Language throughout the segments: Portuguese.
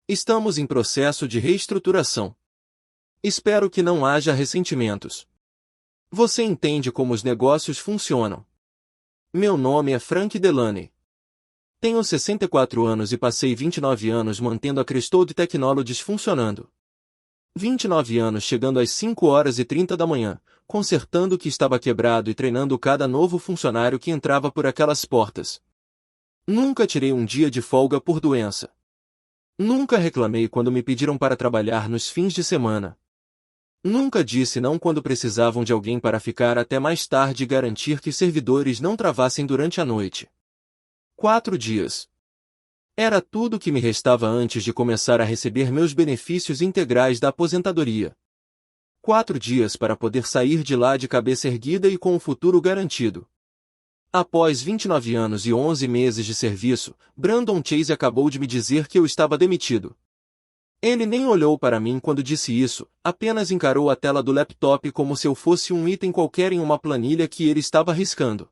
Estamos em processo de reestruturação. Espero que não haja ressentimentos. Você entende como os negócios funcionam. Meu nome é Frank Delaney. Tenho 64 anos e passei 29 anos mantendo a Crestode Technologies funcionando. 29 anos chegando às 5h30 da manhã, consertando o que estava quebrado e treinando cada novo funcionário que entrava por aquelas portas. Nunca tirei um dia de folga por doença. Nunca reclamei quando me pediram para trabalhar nos fins de semana. Nunca disse não quando precisavam de alguém para ficar até mais tarde e garantir que servidores não travassem durante a noite. 4 dias. Era tudo o que me restava antes de começar a receber meus benefícios integrais da aposentadoria. 4 dias para poder sair de lá de cabeça erguida e com o futuro garantido. Após 29 anos e 11 meses de serviço, Brandon Chase acabou de me dizer que eu estava demitido. Ele nem olhou para mim quando disse isso, apenas encarou a tela do laptop como se eu fosse um item qualquer em uma planilha que ele estava riscando.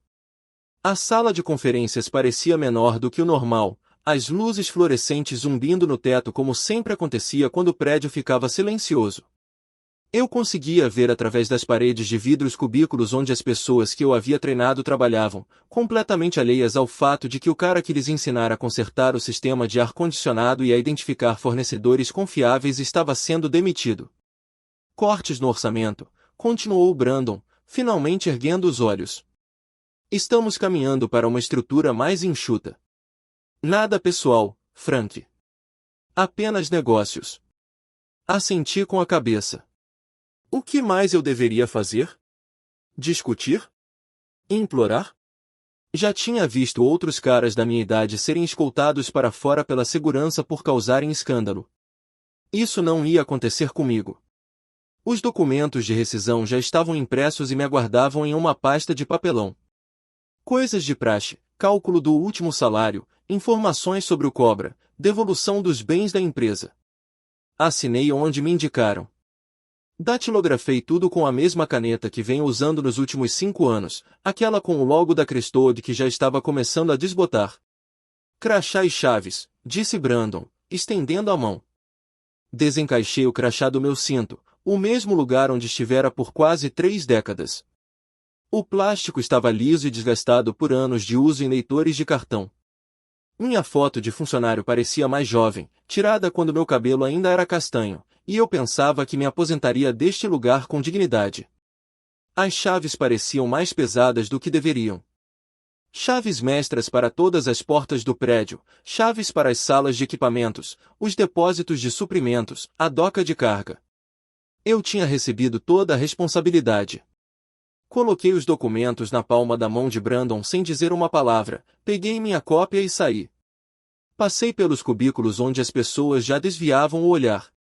A sala de conferências parecia menor do que o normal, as luzes fluorescentes zumbindo no teto como sempre acontecia quando o prédio ficava silencioso. Eu conseguia ver através das paredes de vidro os cubículos onde as pessoas que eu havia treinado trabalhavam, completamente alheias ao fato de que o cara que lhes ensinara a consertar o sistema de ar-condicionado e a identificar fornecedores confiáveis estava sendo demitido. Cortes no orçamento, continuou Brandon, finalmente erguendo os olhos. Estamos caminhando para uma estrutura mais enxuta. Nada pessoal, Frank. Apenas negócios. Assenti com a cabeça. O que mais eu deveria fazer? Discutir? Implorar? Já tinha visto outros caras da minha idade serem escoltados para fora pela segurança por causarem escândalo. Isso não ia acontecer comigo. Os documentos de rescisão já estavam impressos e me aguardavam em uma pasta de papelão. Coisas de praxe, cálculo do último salário, informações sobre o cobra, devolução dos bens da empresa. Assinei onde me indicaram. Datilografei tudo com a mesma caneta que venho usando nos últimos 5 anos, aquela com o logo da Crestode que já estava começando a desbotar. Crachá e chaves, disse Brandon, estendendo a mão. Desencaixei o crachá do meu cinto, o mesmo lugar onde estivera por quase 3 décadas. O plástico estava liso e desgastado por anos de uso em leitores de cartão. Minha foto de funcionário parecia mais jovem, tirada quando meu cabelo ainda era castanho, e eu pensava que me aposentaria deste lugar com dignidade. As chaves pareciam mais pesadas do que deveriam. Chaves mestras para todas as portas do prédio, chaves para as salas de equipamentos, os depósitos de suprimentos, a doca de carga. Eu tinha recebido toda a responsabilidade. Coloquei os documentos na palma da mão de Brandon sem dizer uma palavra, peguei minha cópia e saí. Passei pelos cubículos onde as pessoas já desviavam o olhar.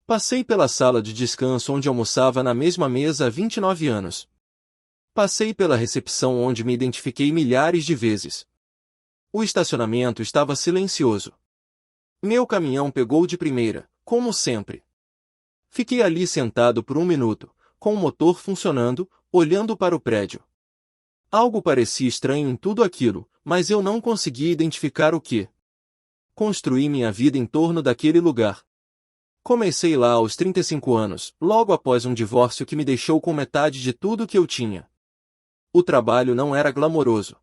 Passei pela sala de descanso onde almoçava na mesma mesa há 29 anos. Passei pela recepção onde me identifiquei milhares de vezes. O estacionamento estava silencioso. Meu caminhão pegou de primeira, como sempre. Fiquei ali sentado por 1 minuto, com o motor funcionando, olhando para o prédio. Algo parecia estranho em tudo aquilo, mas eu não conseguia identificar o que. Construí minha vida em torno daquele lugar. Comecei lá aos 35 anos, logo após um divórcio que me deixou com metade de tudo que eu tinha. O trabalho não era glamouroso.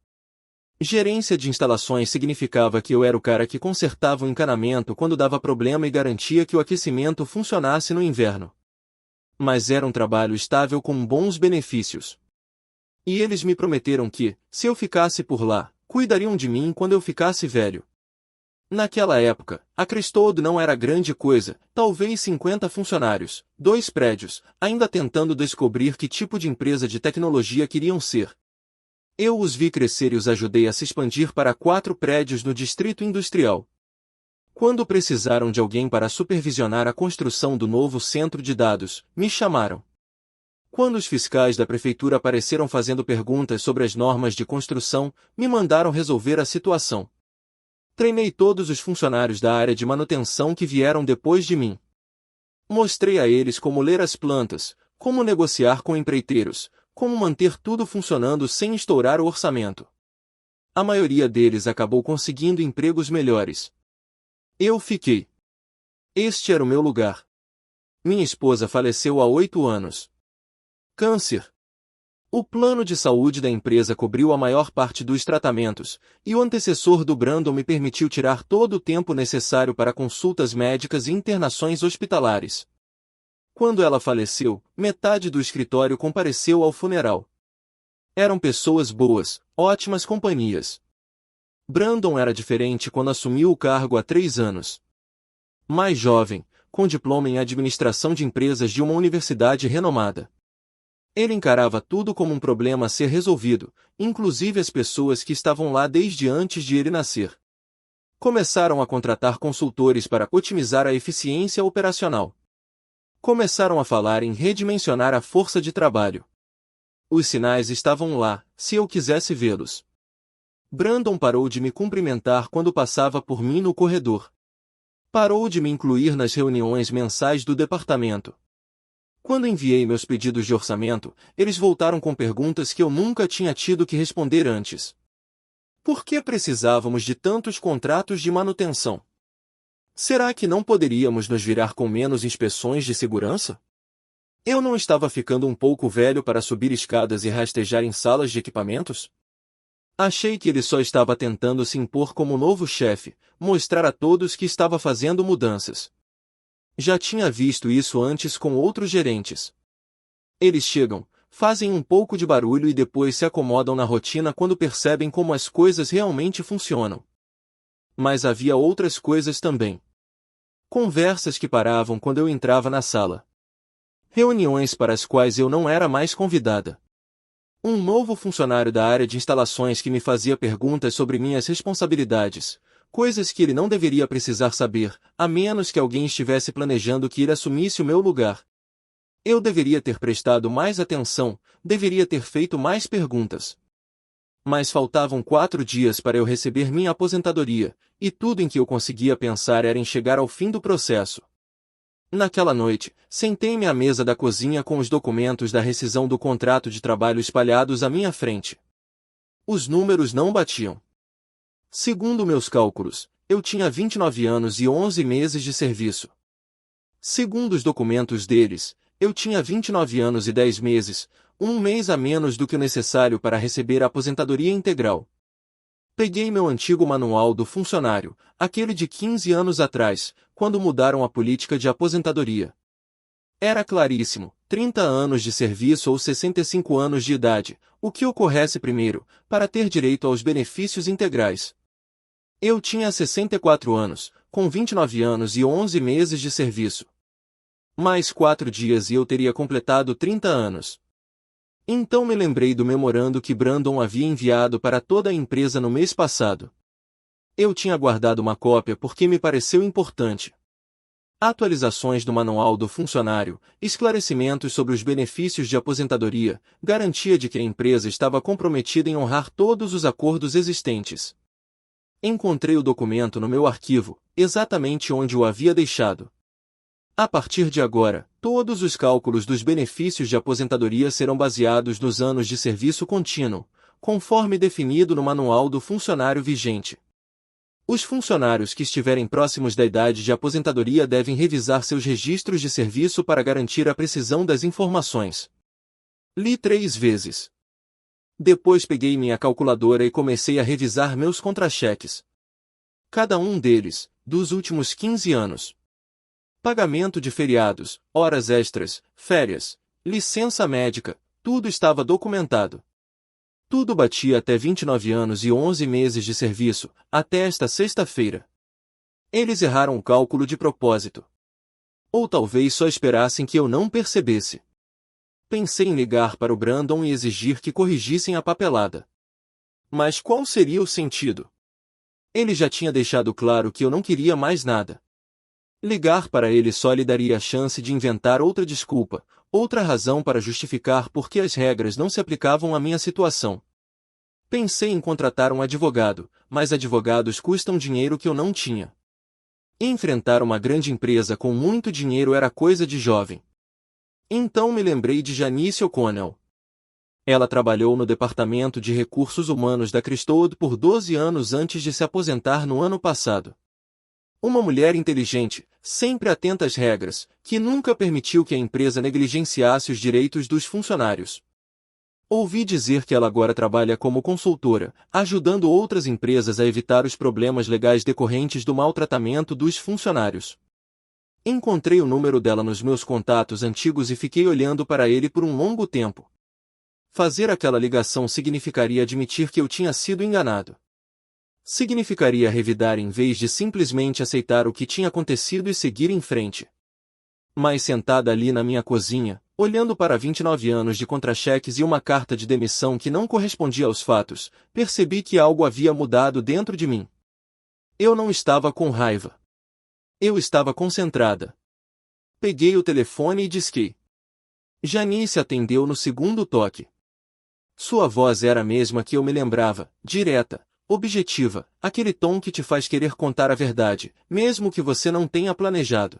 Gerência de instalações significava que eu era o cara que consertava o encanamento quando dava problema e garantia que o aquecimento funcionasse no inverno. Mas era um trabalho estável com bons benefícios. E eles me prometeram que, se eu ficasse por lá, cuidariam de mim quando eu ficasse velho. Naquela época, a Crestode não era grande coisa, talvez 50 funcionários, 2 prédios, ainda tentando descobrir que tipo de empresa de tecnologia queriam ser. Eu os vi crescer e os ajudei a se expandir para 4 prédios no distrito industrial. Quando precisaram de alguém para supervisionar a construção do novo centro de dados, me chamaram. Quando os fiscais da prefeitura apareceram fazendo perguntas sobre as normas de construção, me mandaram resolver a situação. Treinei todos os funcionários da área de manutenção que vieram depois de mim. Mostrei a eles como ler as plantas, como negociar com empreiteiros, como manter tudo funcionando sem estourar o orçamento. A maioria deles acabou conseguindo empregos melhores. Eu fiquei. Este era o meu lugar. Minha esposa faleceu há 8 anos. Câncer. O plano de saúde da empresa cobriu a maior parte dos tratamentos, e o antecessor do Brandon me permitiu tirar todo o tempo necessário para consultas médicas e internações hospitalares. Quando ela faleceu, metade do escritório compareceu ao funeral. Eram pessoas boas, ótimas companhias. Brandon era diferente quando assumiu o cargo há 3 anos. Mais jovem, com diploma em administração de empresas de uma universidade renomada. Ele encarava tudo como um problema a ser resolvido, inclusive as pessoas que estavam lá desde antes de ele nascer. Começaram a contratar consultores para otimizar a eficiência operacional. Começaram a falar em redimensionar a força de trabalho. Os sinais estavam lá, se eu quisesse vê-los. Brandon parou de me cumprimentar quando passava por mim no corredor. Parou de me incluir nas reuniões mensais do departamento. Quando enviei meus pedidos de orçamento, eles voltaram com perguntas que eu nunca tinha tido que responder antes. Por que precisávamos de tantos contratos de manutenção? Será que não poderíamos nos virar com menos inspeções de segurança? Eu não estava ficando um pouco velho para subir escadas e rastejar em salas de equipamentos? Achei que ele só estava tentando se impor como novo chefe, mostrar a todos que estava fazendo mudanças. Já tinha visto isso antes com outros gerentes. Eles chegam, fazem um pouco de barulho e depois se acomodam na rotina quando percebem como as coisas realmente funcionam. Mas havia outras coisas também. Conversas que paravam quando eu entrava na sala. Reuniões para as quais eu não era mais convidada. Um novo funcionário da área de instalações que me fazia perguntas sobre minhas responsabilidades, coisas que ele não deveria precisar saber, a menos que alguém estivesse planejando que ele assumisse o meu lugar. Eu deveria ter prestado mais atenção, deveria ter feito mais perguntas. Mas faltavam 4 dias para eu receber minha aposentadoria, e tudo em que eu conseguia pensar era em chegar ao fim do processo. Naquela noite, sentei-me à mesa da cozinha com os documentos da rescisão do contrato de trabalho espalhados à minha frente. Os números não batiam. Segundo meus cálculos, eu tinha 29 anos e 11 meses de serviço. Segundo os documentos deles, eu tinha 29 anos e 10 meses, um mês a menos do que o necessário para receber a aposentadoria integral. Peguei meu antigo manual do funcionário, aquele de 15 anos atrás, quando mudaram a política de aposentadoria. Era claríssimo, 30 anos de serviço ou 65 anos de idade, o que ocorresse primeiro, para ter direito aos benefícios integrais. Eu tinha 64 anos, com 29 anos e 11 meses de serviço. Mais 4 dias e eu teria completado 30 anos. Então me lembrei do memorando que Brandon havia enviado para toda a empresa no mês passado. Eu tinha guardado uma cópia porque me pareceu importante. Atualizações do manual do funcionário, esclarecimentos sobre os benefícios de aposentadoria, garantia de que a empresa estava comprometida em honrar todos os acordos existentes. Encontrei o documento no meu arquivo, exatamente onde o havia deixado. A partir de agora, todos os cálculos dos benefícios de aposentadoria serão baseados nos anos de serviço contínuo, conforme definido no manual do funcionário vigente. Os funcionários que estiverem próximos da idade de aposentadoria devem revisar seus registros de serviço para garantir a precisão das informações. Li 3 vezes. Depois peguei minha calculadora e comecei a revisar meus contra-cheques. Cada um deles, dos últimos 15 anos. Pagamento de feriados, horas extras, férias, licença médica, tudo estava documentado. Tudo batia até 29 anos e 11 meses de serviço, até esta sexta-feira. Eles erraram o cálculo de propósito. Ou talvez só esperassem que eu não percebesse. Pensei em ligar para o Brandon e exigir que corrigissem a papelada. Mas qual seria o sentido? Ele já tinha deixado claro que eu não queria mais nada. Ligar para ele só lhe daria a chance de inventar outra desculpa, outra razão para justificar por que as regras não se aplicavam à minha situação. Pensei em contratar um advogado, mas advogados custam dinheiro que eu não tinha. Enfrentar uma grande empresa com muito dinheiro era coisa de jovem. Então me lembrei de Janice O'Connell. Ela trabalhou no Departamento de Recursos Humanos da Crestwood por 12 anos antes de se aposentar no ano passado. Uma mulher inteligente, sempre atenta às regras, que nunca permitiu que a empresa negligenciasse os direitos dos funcionários. Ouvi dizer que ela agora trabalha como consultora, ajudando outras empresas a evitar os problemas legais decorrentes do maltratamento dos funcionários. Encontrei o número dela nos meus contatos antigos e fiquei olhando para ele por um longo tempo. Fazer aquela ligação significaria admitir que eu tinha sido enganado. Significaria revidar em vez de simplesmente aceitar o que tinha acontecido e seguir em frente. Mas sentada ali na minha cozinha, olhando para 29 anos de contra-cheques e uma carta de demissão que não correspondia aos fatos, percebi que algo havia mudado dentro de mim. Eu não estava com raiva. Eu estava concentrada. Peguei o telefone e disquei. Janice atendeu no segundo toque. Sua voz era a mesma que eu me lembrava, direta, objetiva, aquele tom que te faz querer contar a verdade, mesmo que você não tenha planejado.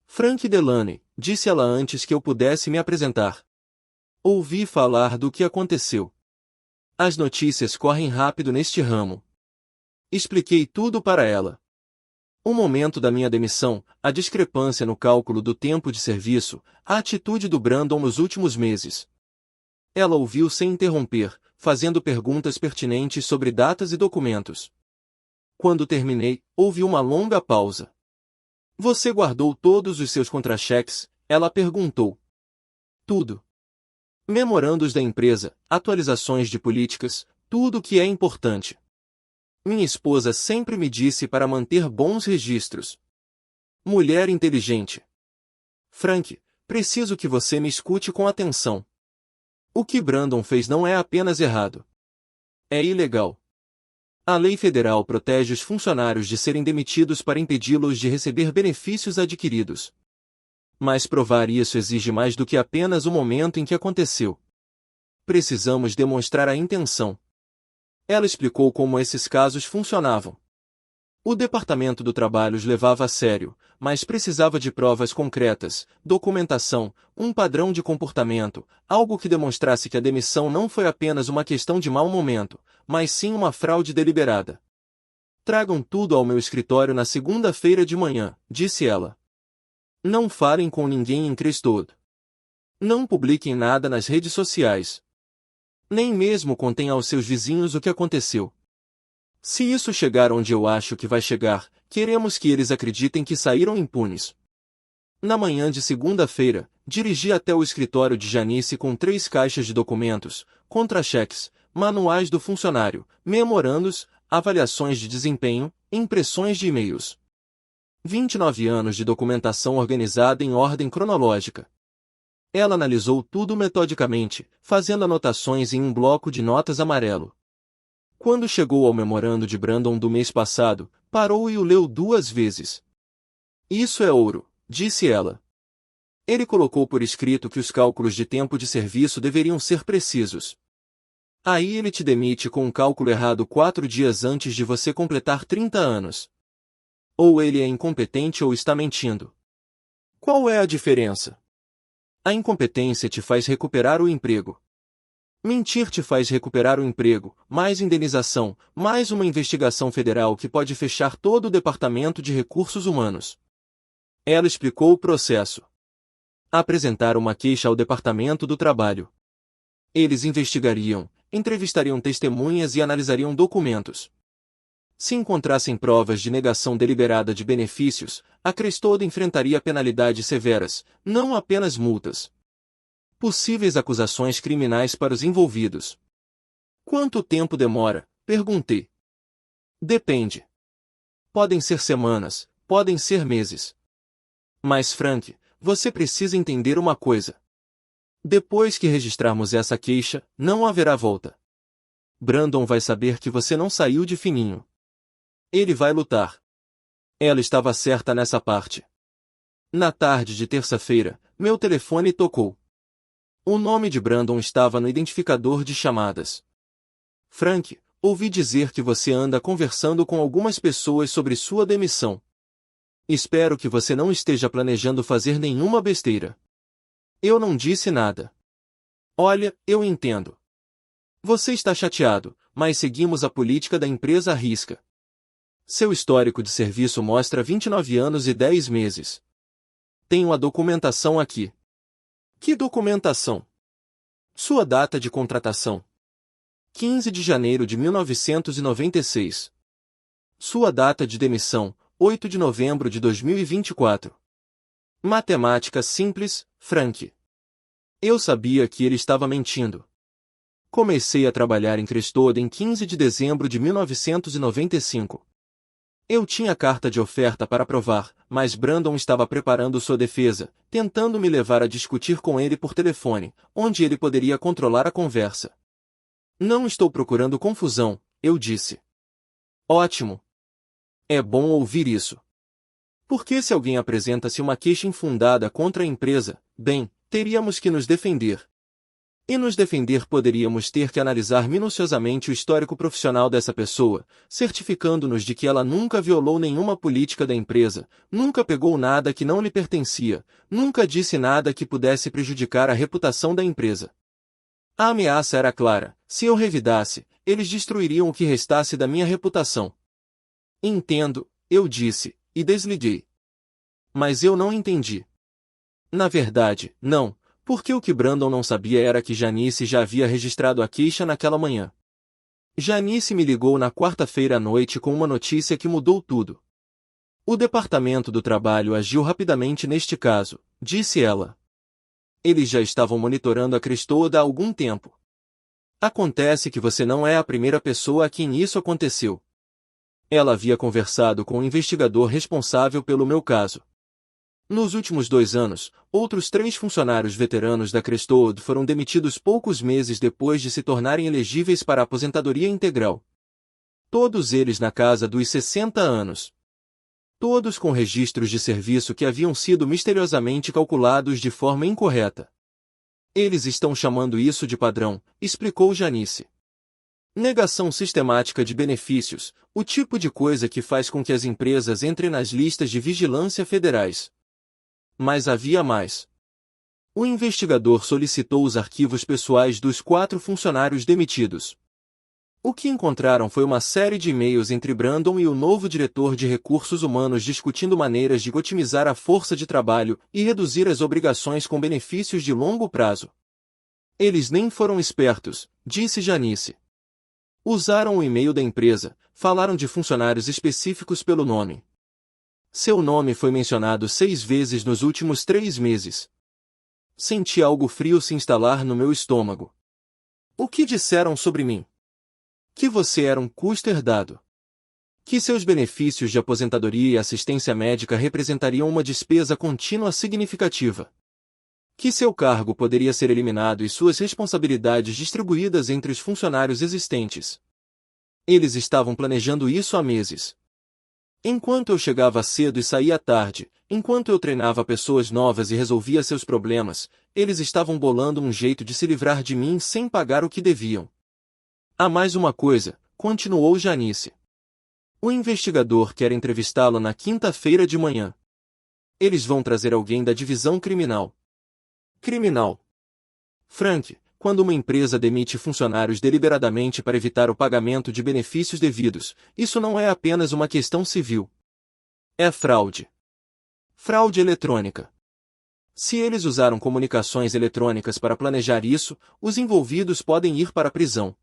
Frank Delaney, disse ela antes que eu pudesse me apresentar. Ouvi falar do que aconteceu. As notícias correm rápido neste ramo. Expliquei tudo para ela. O momento da minha demissão, a discrepância no cálculo do tempo de serviço, a atitude do Brandon nos últimos meses. Ela ouviu sem interromper, fazendo perguntas pertinentes sobre datas e documentos. Quando terminei, houve uma longa pausa. Você guardou todos os seus contra-cheques? Ela perguntou. Tudo. Memorandos da empresa, atualizações de políticas, tudo o que é importante. Minha esposa sempre me disse para manter bons registros. Mulher inteligente. Frank, preciso que você me escute com atenção. O que Brandon fez não é apenas errado. É ilegal. A lei federal protege os funcionários de serem demitidos para impedi-los de receber benefícios adquiridos. Mas provar isso exige mais do que apenas o momento em que aconteceu. Precisamos demonstrar a intenção. Ela explicou como esses casos funcionavam. O Departamento do Trabalho os levava a sério, mas precisava de provas concretas, documentação, um padrão de comportamento, algo que demonstrasse que a demissão não foi apenas uma questão de mau momento, mas sim uma fraude deliberada. Tragam tudo ao meu escritório na segunda-feira de manhã, disse ela. Não falem com ninguém em Crestwood. Não publiquem nada nas redes sociais. Nem mesmo contem aos seus vizinhos o que aconteceu. Se isso chegar onde eu acho que vai chegar, queremos que eles acreditem que saíram impunes. Na manhã de segunda-feira, dirigi até o escritório de Janice com 3 caixas de documentos, contra-cheques, manuais do funcionário, memorandos, avaliações de desempenho, impressões de e-mails. 29 anos de documentação organizada em ordem cronológica. Ela analisou tudo metodicamente, fazendo anotações em um bloco de notas amarelo. Quando chegou ao memorando de Brandon do mês passado, parou e o leu 2 vezes. Isso é ouro, disse ela. Ele colocou por escrito que os cálculos de tempo de serviço deveriam ser precisos. Aí ele te demite com um cálculo errado 4 dias antes de você completar 30 anos. Ou ele é incompetente ou está mentindo. Qual é a diferença? A incompetência te faz recuperar o emprego. Mentir te faz recuperar o emprego, mais indenização, mais uma investigação federal que pode fechar todo o Departamento de Recursos Humanos. Ela explicou o processo. Apresentar uma queixa ao Departamento do Trabalho. Eles investigariam, entrevistariam testemunhas e analisariam documentos. Se encontrassem provas de negação deliberada de benefícios, a Crestwood enfrentaria penalidades severas, não apenas multas. Possíveis acusações criminais para os envolvidos. Quanto tempo demora? Perguntei. Depende. Podem ser semanas, podem ser meses. Mas Frank, você precisa entender uma coisa. Depois que registrarmos essa queixa, não haverá volta. Brandon vai saber que você não saiu de fininho. Ele vai lutar. Ela estava certa nessa parte. Na tarde de terça-feira, meu telefone tocou. O nome de Brandon estava no identificador de chamadas. Frank, ouvi dizer que você anda conversando com algumas pessoas sobre sua demissão. Espero que você não esteja planejando fazer nenhuma besteira. Eu não disse nada. Olha, eu entendo. Você está chateado, mas seguimos a política da empresa à risca. Seu histórico de serviço mostra 29 anos e 10 meses. Tenho a documentação aqui. Que documentação? Sua data de contratação. 15 de janeiro de 1996. Sua data de demissão, 8 de novembro de 2024. Matemática simples, Frank. Eu sabia que ele estava mentindo. Comecei a trabalhar em Crestode em 15 de dezembro de 1995. Eu tinha carta de oferta para provar, mas Brandon estava preparando sua defesa, tentando me levar a discutir com ele por telefone, onde ele poderia controlar a conversa. Não estou procurando confusão, eu disse. Ótimo. É bom ouvir isso. Porque se alguém apresenta-se uma queixa infundada contra a empresa, bem, teríamos que nos defender. E nos defender poderíamos ter que analisar minuciosamente o histórico profissional dessa pessoa, certificando-nos de que ela nunca violou nenhuma política da empresa, nunca pegou nada que não lhe pertencia, nunca disse nada que pudesse prejudicar a reputação da empresa. A ameaça era clara: se eu revidasse, eles destruiriam o que restasse da minha reputação. Entendo, eu disse, e desliguei. Mas eu não entendi. Na verdade, não, porque o que Brandon não sabia era que Janice já havia registrado a queixa naquela manhã. Janice me ligou na quarta-feira à noite com uma notícia que mudou tudo. O Departamento do Trabalho agiu rapidamente neste caso, disse ela. Eles já estavam monitorando a Crestode há algum tempo. Acontece que você não é a primeira pessoa a quem isso aconteceu. Ela havia conversado com o investigador responsável pelo meu caso. Nos últimos 2 anos, outros 3 funcionários veteranos da Crestode foram demitidos poucos meses depois de se tornarem elegíveis para a aposentadoria integral. Todos eles na casa dos 60 anos. Todos com registros de serviço que haviam sido misteriosamente calculados de forma incorreta. Eles estão chamando isso de padrão, explicou Janice. Negação sistemática de benefícios, o tipo de coisa que faz com que as empresas entrem nas listas de vigilância federais. Mas havia mais. O investigador solicitou os arquivos pessoais dos 4 funcionários demitidos. O que encontraram foi uma série de e-mails entre Brandon e o novo diretor de recursos humanos discutindo maneiras de otimizar a força de trabalho e reduzir as obrigações com benefícios de longo prazo. Eles nem foram espertos, disse Janice. Usaram o e-mail da empresa, falaram de funcionários específicos pelo nome. Seu nome foi mencionado 6 vezes nos últimos 3 meses. Senti algo frio se instalar no meu estômago. O que disseram sobre mim? Que você era um custo herdado. Que seus benefícios de aposentadoria e assistência médica representariam uma despesa contínua significativa. Que seu cargo poderia ser eliminado e suas responsabilidades distribuídas entre os funcionários existentes. Eles estavam planejando isso há meses. Enquanto eu chegava cedo e saía tarde, enquanto eu treinava pessoas novas e resolvia seus problemas, eles estavam bolando um jeito de se livrar de mim sem pagar o que deviam. Há mais uma coisa, continuou Janice. O investigador quer entrevistá-lo na quinta-feira de manhã. Eles vão trazer alguém da divisão criminal. Criminal. Frank, quando uma empresa demite funcionários deliberadamente para evitar o pagamento de benefícios devidos, isso não é apenas uma questão civil. É fraude. Fraude eletrônica. Se eles usaram comunicações eletrônicas para planejar isso, os envolvidos podem ir para a prisão.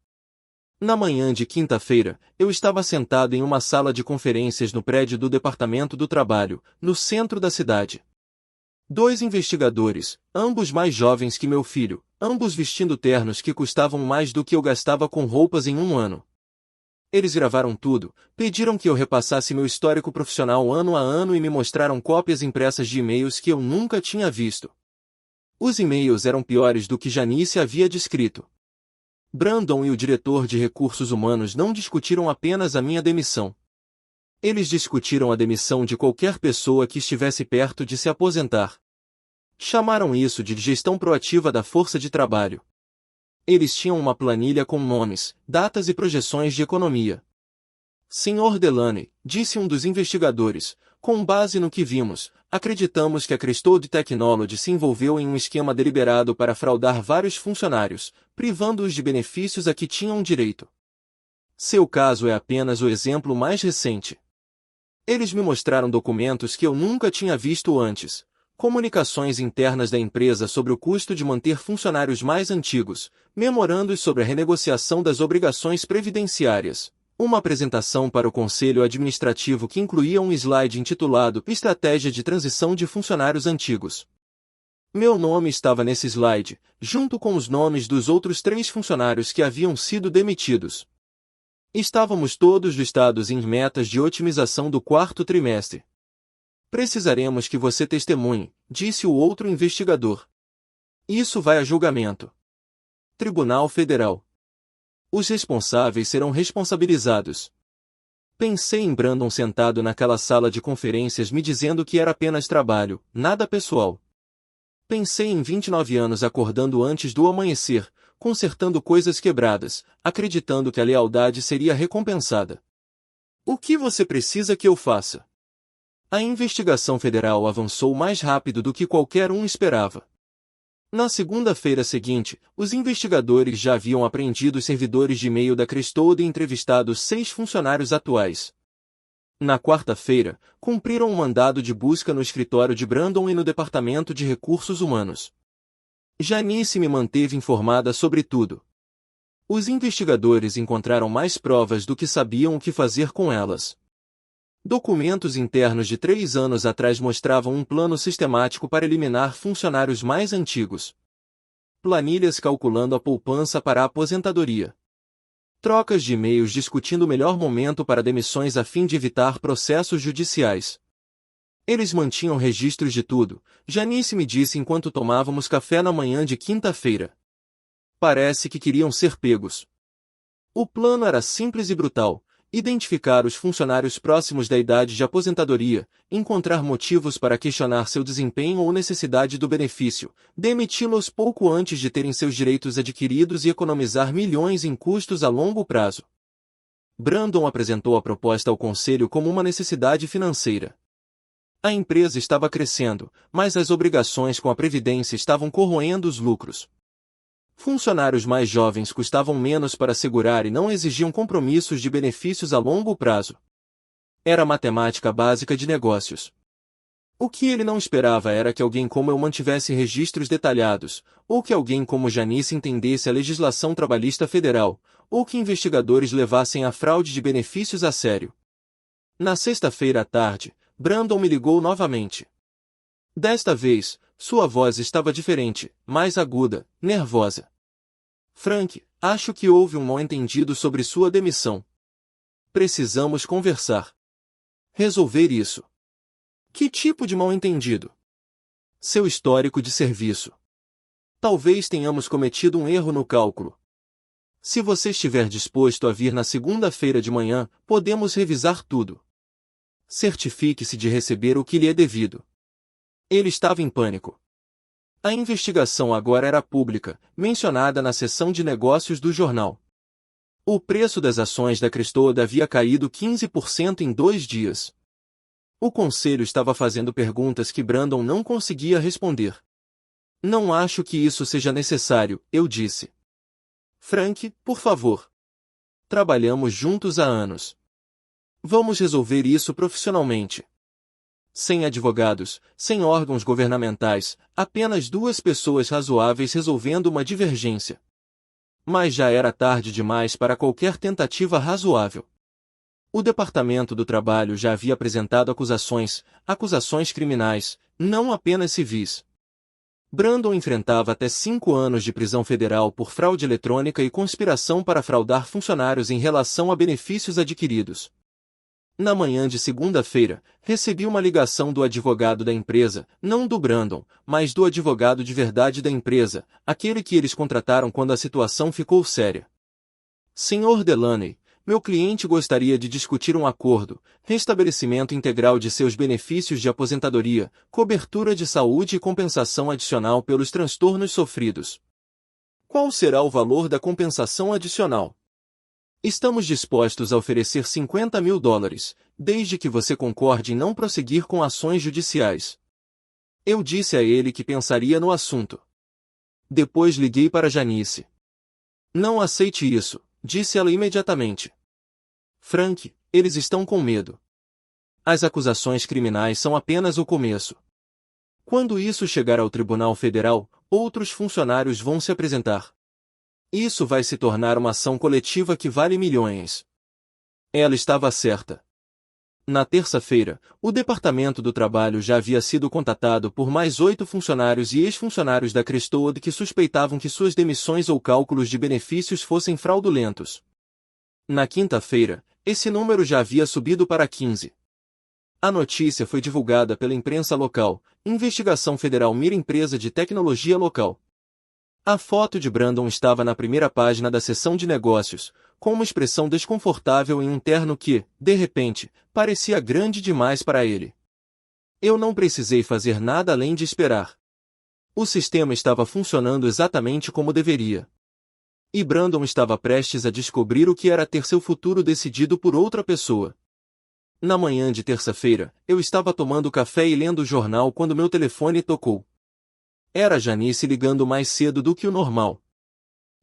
Na manhã de quinta-feira, eu estava sentado em uma sala de conferências no prédio do Departamento do Trabalho, no centro da cidade. 2 investigadores, ambos mais jovens que meu filho, ambos vestindo ternos que custavam mais do que eu gastava com roupas em um ano. Eles gravaram tudo, pediram que eu repassasse meu histórico profissional ano a ano e me mostraram cópias impressas de e-mails que eu nunca tinha visto. Os e-mails eram piores do que Janice havia descrito. Brandon e o diretor de recursos humanos não discutiram apenas a minha demissão. Eles discutiram a demissão de qualquer pessoa que estivesse perto de se aposentar. Chamaram isso de gestão proativa da força de trabalho. Eles tinham uma planilha com nomes, datas e projeções de economia. Senhor Delaney, disse um dos investigadores, com base no que vimos, acreditamos que a Crestode Technology se envolveu em um esquema deliberado para fraudar vários funcionários, privando-os de benefícios a que tinham direito. Seu caso é apenas o exemplo mais recente. Eles me mostraram documentos que eu nunca tinha visto antes. Comunicações internas da empresa sobre o custo de manter funcionários mais antigos, memorandos sobre a renegociação das obrigações previdenciárias. Uma apresentação para o Conselho Administrativo que incluía um slide intitulado Estratégia de Transição de Funcionários Antigos. Meu nome estava nesse slide, junto com os nomes dos outros 3 funcionários que haviam sido demitidos. Estávamos todos listados em metas de otimização do 4º trimestre. Precisaremos que você testemunhe, disse o outro investigador. Isso vai a julgamento. Tribunal Federal. Os responsáveis serão responsabilizados. Pensei em Brandon sentado naquela sala de conferências me dizendo que era apenas trabalho, nada pessoal. Pensei em 29 anos acordando antes do amanhecer, consertando coisas quebradas, acreditando que a lealdade seria recompensada. O que você precisa que eu faça? A investigação federal avançou mais rápido do que qualquer um esperava. Na segunda-feira seguinte, os investigadores já haviam apreendido os servidores de e-mail da Crestode e entrevistado 6 funcionários atuais. Na quarta-feira, cumpriram um mandado de busca no escritório de Brandon e no Departamento de Recursos Humanos. Janice me manteve informada sobre tudo. Os investigadores encontraram mais provas do que sabiam o que fazer com elas. Documentos internos de 3 anos atrás mostravam um plano sistemático para eliminar funcionários mais antigos. Planilhas calculando a poupança para a aposentadoria. Trocas de e-mails discutindo o melhor momento para demissões a fim de evitar processos judiciais. Eles mantinham registros de tudo, Janice me disse enquanto tomávamos café na manhã de quinta-feira. Parece que queriam ser pegos. O plano era simples e brutal: identificar os funcionários próximos da idade de aposentadoria, encontrar motivos para questionar seu desempenho ou necessidade do benefício, demiti-los pouco antes de terem seus direitos adquiridos e economizar milhões em custos a longo prazo. Brandon apresentou a proposta ao conselho como uma necessidade financeira. A empresa estava crescendo, mas as obrigações com a previdência estavam corroendo os lucros. Funcionários mais jovens custavam menos para segurar e não exigiam compromissos de benefícios a longo prazo. Era matemática básica de negócios. O que ele não esperava era que alguém como eu mantivesse registros detalhados, ou que alguém como Janice entendesse a legislação trabalhista federal, ou que investigadores levassem a fraude de benefícios a sério. Na sexta-feira à tarde, Brandon me ligou novamente. Desta vez, sua voz estava diferente, mais aguda, nervosa. Frank, acho que houve um mal-entendido sobre sua demissão. Precisamos conversar. Resolver isso. Que tipo de mal-entendido? Seu histórico de serviço. Talvez tenhamos cometido um erro no cálculo. Se você estiver disposto a vir na segunda-feira de manhã, podemos revisar tudo. Certifique-se de receber o que lhe é devido. Ele estava em pânico. A investigação agora era pública, mencionada na seção de negócios do jornal. O preço das ações da Crestode havia caído 15% em 2 dias. O conselho estava fazendo perguntas que Brandon não conseguia responder. Não acho que isso seja necessário, eu disse. Frank, por favor. Trabalhamos juntos há anos. Vamos resolver isso profissionalmente. Sem advogados, sem órgãos governamentais, apenas 2 pessoas razoáveis resolvendo uma divergência. Mas já era tarde demais para qualquer tentativa razoável. O Departamento do Trabalho já havia apresentado acusações criminais, não apenas civis. Brandon enfrentava até 5 anos de prisão federal por fraude eletrônica e conspiração para fraudar funcionários em relação a benefícios adquiridos. Na manhã de segunda-feira, recebi uma ligação do advogado da empresa, não do Brandon, mas do advogado de verdade da empresa, aquele que eles contrataram quando a situação ficou séria. Sr. Delaney, meu cliente gostaria de discutir um acordo, restabelecimento integral de seus benefícios de aposentadoria, cobertura de saúde e compensação adicional pelos transtornos sofridos. Qual será o valor da compensação adicional? Estamos dispostos a oferecer $50 mil, desde que você concorde em não prosseguir com ações judiciais. Eu disse a ele que pensaria no assunto. Depois liguei para Janice. Não aceite isso, disse ela imediatamente. Frank, eles estão com medo. As acusações criminais são apenas o começo. Quando isso chegar ao Tribunal Federal, outros funcionários vão se apresentar. Isso vai se tornar uma ação coletiva que vale milhões. Ela estava certa. Na terça-feira, o Departamento do Trabalho já havia sido contatado por mais 8 funcionários e ex-funcionários da Crestwood que suspeitavam que suas demissões ou cálculos de benefícios fossem fraudulentos. Na quinta-feira, esse número já havia subido para 15. A notícia foi divulgada pela imprensa local. Investigação federal mira empresa de tecnologia local. A foto de Brandon estava na primeira página da seção de negócios, com uma expressão desconfortável em um terno que, de repente, parecia grande demais para ele. Eu não precisei fazer nada além de esperar. O sistema estava funcionando exatamente como deveria. E Brandon estava prestes a descobrir o que era ter seu futuro decidido por outra pessoa. Na manhã de terça-feira, eu estava tomando café e lendo o jornal quando meu telefone tocou. Era Janice ligando mais cedo do que o normal.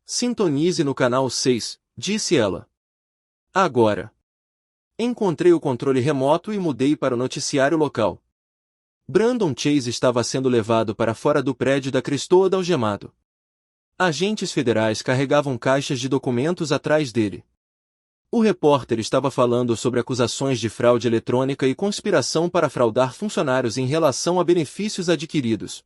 Sintonize no canal 6, disse ela. Agora. Encontrei o controle remoto e mudei para o noticiário local. Brandon Chase estava sendo levado para fora do prédio da Crestwood algemado. Agentes federais carregavam caixas de documentos atrás dele. O repórter estava falando sobre acusações de fraude eletrônica e conspiração para fraudar funcionários em relação a benefícios adquiridos.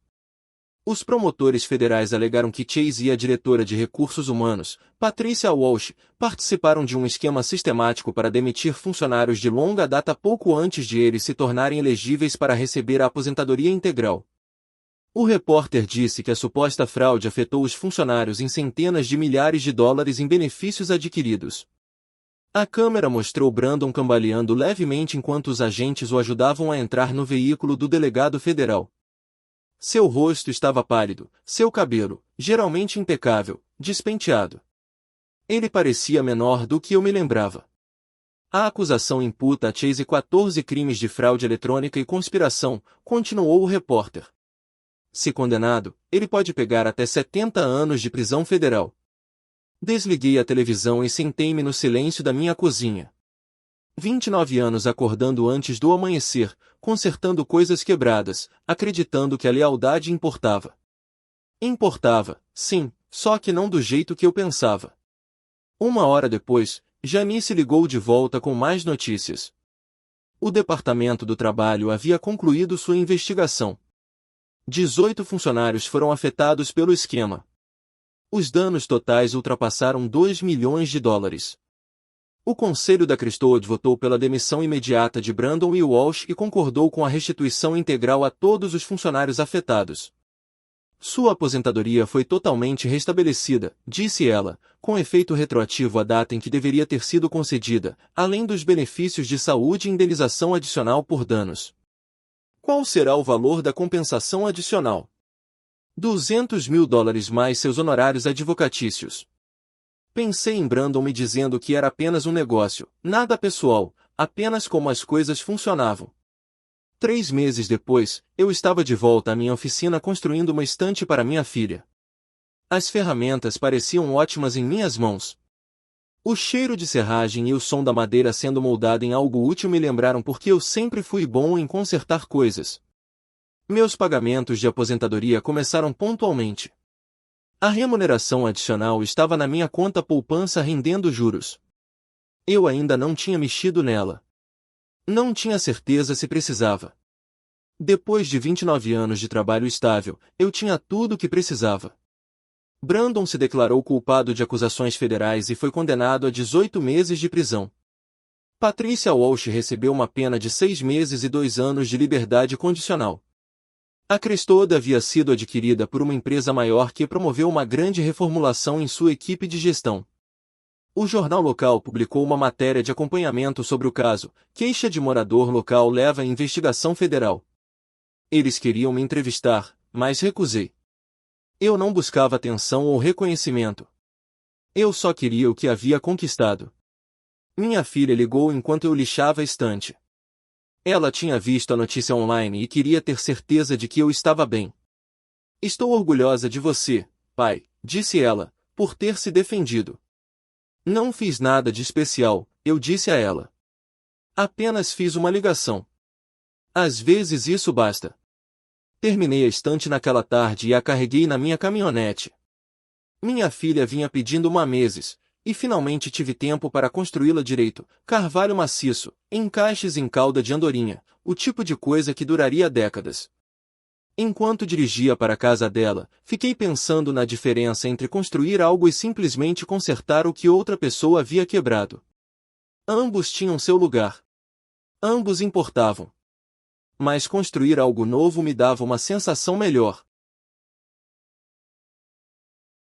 Os promotores federais alegaram que Chase e a diretora de recursos humanos, Patricia Walsh, participaram de um esquema sistemático para demitir funcionários de longa data pouco antes de eles se tornarem elegíveis para receber a aposentadoria integral. O repórter disse que a suposta fraude afetou os funcionários em centenas de milhares de dólares em benefícios adquiridos. A câmera mostrou Brandon cambaleando levemente enquanto os agentes o ajudavam a entrar no veículo do delegado federal. Seu rosto estava pálido, seu cabelo, geralmente impecável, despenteado. Ele parecia menor do que eu me lembrava. A acusação imputa a Chase 14 crimes de fraude eletrônica e conspiração, continuou o repórter. Se condenado, ele pode pegar até 70 anos de prisão federal. Desliguei a televisão e sentei-me no silêncio da minha cozinha. 29 anos acordando antes do amanhecer, consertando coisas quebradas, acreditando que a lealdade importava. Importava, sim, só que não do jeito que eu pensava. Uma hora depois, Janice ligou de volta com mais notícias. O Departamento do Trabalho havia concluído sua investigação. 18 funcionários foram afetados pelo esquema. Os danos totais ultrapassaram 2 milhões de dólares. O Conselho da Crestwood votou pela demissão imediata de Brandon e Walsh e concordou com a restituição integral a todos os funcionários afetados. Sua aposentadoria foi totalmente restabelecida, disse ela, com efeito retroativo à data em que deveria ter sido concedida, além dos benefícios de saúde e indenização adicional por danos. Qual será o valor da compensação adicional? 200 mil dólares mais seus honorários advocatícios. Pensei em Brandon me dizendo que era apenas um negócio, nada pessoal, apenas como as coisas funcionavam. 3 meses depois, eu estava de volta à minha oficina construindo uma estante para minha filha. As ferramentas pareciam ótimas em minhas mãos. O cheiro de serragem e o som da madeira sendo moldada em algo útil me lembraram porque eu sempre fui bom em consertar coisas. Meus pagamentos de aposentadoria começaram pontualmente. A remuneração adicional estava na minha conta poupança rendendo juros. Eu ainda não tinha mexido nela. Não tinha certeza se precisava. Depois de 29 anos de trabalho estável, eu tinha tudo o que precisava. Brandon se declarou culpado de acusações federais e foi condenado a 18 meses de prisão. Patricia Walsh recebeu uma pena de 6 meses e 2 anos de liberdade condicional. A Crestwood havia sido adquirida por uma empresa maior que promoveu uma grande reformulação em sua equipe de gestão. O jornal local publicou uma matéria de acompanhamento sobre o caso. Queixa de morador local leva à investigação federal. Eles queriam me entrevistar, mas recusei. Eu não buscava atenção ou reconhecimento. Eu só queria o que havia conquistado. Minha filha ligou enquanto eu lixava a estante. Ela tinha visto a notícia online e queria ter certeza de que eu estava bem. Estou orgulhosa de você, pai, disse ela, por ter se defendido. Não fiz nada de especial, eu disse a ela. Apenas fiz uma ligação. Às vezes isso basta. Terminei a estante naquela tarde e a carreguei na minha caminhonete. Minha filha vinha pedindo-me há meses, e finalmente tive tempo para construí-la direito, carvalho maciço, encaixes em cauda de andorinha, o tipo de coisa que duraria décadas. Enquanto dirigia para a casa dela, fiquei pensando na diferença entre construir algo e simplesmente consertar o que outra pessoa havia quebrado. Ambos tinham seu lugar. Ambos importavam. Mas construir algo novo me dava uma sensação melhor.